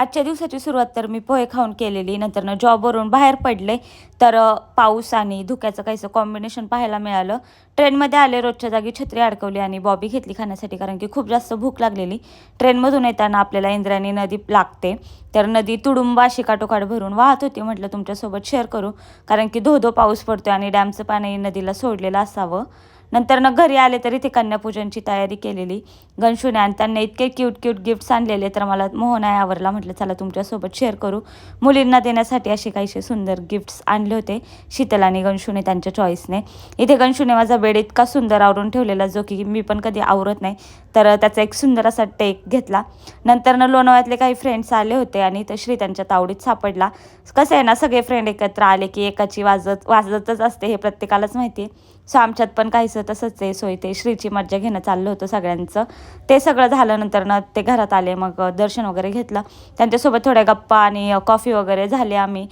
आजच्या दिवसाची सुरुवात तर मी पोहे खाऊन केलेली. नंतरनं जॉबवरून बाहेर पडले, तर पाऊस आणि धुक्याचं काहीसं कॉम्बिनेशन पाहायला मिळालं. ट्रेनमध्ये आले, रोजच्या जागी छत्री अडकवली आणि बॉबी घेतली खाण्यासाठी, कारण की खूप जास्त भूक लागलेली. ट्रेनमधून येताना आपल्याला इंद्रायणी नदी लागते, तर नदी तुडुंब अशी काठोकाठ भरून वाहत होती. म्हटलं तुमच्यासोबत शेअर करू, कारण की धो पाऊस पडतोय आणि डॅमचं पाणी नदीला सोडलेलं असावं. नंतर घरी आले तरी ते कन्यापूजनची तयारी केलेली गणशूने, आणि त्यांना इतके क्यूट क्यूट गिफ्ट्स आणलेले, तर मला मोह नाही आवरला. म्हटलं चला तुमच्यासोबत शेअर करू. मुलींना देण्यासाठी असे काहीसे सुंदर गिफ्ट्स आणले होते शीतल आणि गणशूने त्यांच्या चॉईसने. इथे गणशूने माझा बेड इतका सुंदर आवरून ठेवलेला, जो की मी पण कधी आवरत नाही, तर त्याचा एक सुंदर असा टेक घेतला. नंतर लोणावळ्यातले काही फ्रेंड्स आले होते आणि इथं श्री त्यांच्या तावडीत सापडला. कसं आहे ना, सगळे फ्रेंड एकत्र आले की एकाची वाजतच असते, हे प्रत्येकालाच माहिती आहे. सो आमच्यात पण काहीसं तसंच आहे. सो इथे श्रीची मज्जा घेणं चाललं होतं सगळ्यांचं. ते सगळं झाल्यानंतर ते घरात आले, मग दर्शन वगैरे घेतलं. त्यांच्यासोबत थोड्या गप्पा आणि कॉफी वगैरे झाले. आम्ही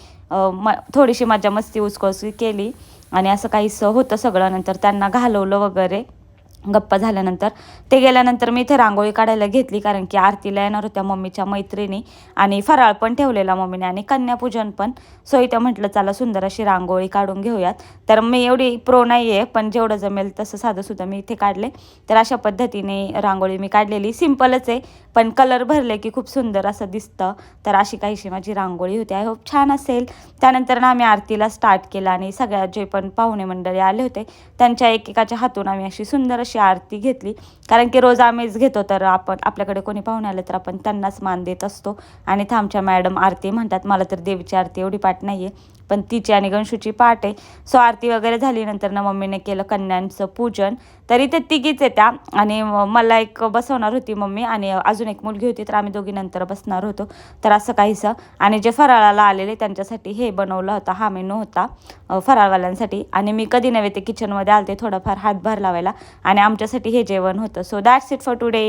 थोडीशी मज्जा मस्ती उचकोसकी केली आणि असं काहीसं होतं सगळं. नंतर त्यांना घालवलं वगैरे. गप्पा झाल्यानंतर ते गेल्यानंतर मी इथे रांगोळी काढायला घेतली, कारण की आरतीला येणार होत्या मम्मीच्या मैत्रिणी, आणि फराळ पण ठेवलेला मम्मीने आणि कन्यापूजन पण. सो इथं म्हटलं चला सुंदर अशी रांगोळी काढून घेऊयात. तर मी एवढी प्रो नाही आहे, पण जेवढं जमेल तसं साधंसुद्धा मी इथे काढले. तर अशा पद्धतीने रांगोळी मी काढलेली. सिम्पलच आहे, पण कलर भरले की खूप सुंदर असं दिसतं. तर अशी काहीशी माझी रांगोळी होती. आय होप छान असेल. त्यानंतर आम्ही आरतीला स्टार्ट केलं आणि सगळ्या जे पण पाहुणे मंडळी आले होते त्यांच्या एकेकाच्या हातून आम्ही अशी सुंदर अशी आरती घेतली, कारण की रोज आम्हीच घेतो, तर आपल्याकडे कोणी पाहुणे आले तर आपण त्यांनाच मान देत असतो. आणि आमच्या मॅडम आरती म्हणतात. मला तर देवीची आरती एवढी पाठ नाही आहे, पण तिची आणि गणशूची पाठ आहे. सो आरती वगैरे झाली. नंतर मम्मीने केलं कन्यांचं पूजन. तरी ते तिघीच येत्या आणि मला एक बसवणार होती मम्मी, आणि अजून एक मुलगी होती, तर आम्ही दोघी नंतर बसणार होतो. तर असं काहीसं. आणि जे फराळाला आलेले त्यांच्यासाठी हे बनवलं होतं, हा मेनू होता फराळवाल्यांसाठी. आणि मी कधी नव्हे ते किचनमध्ये आलते थोडाफार हातभार लावायला, आणि आमच्यासाठी हे जेवण होतं. So that's it for today.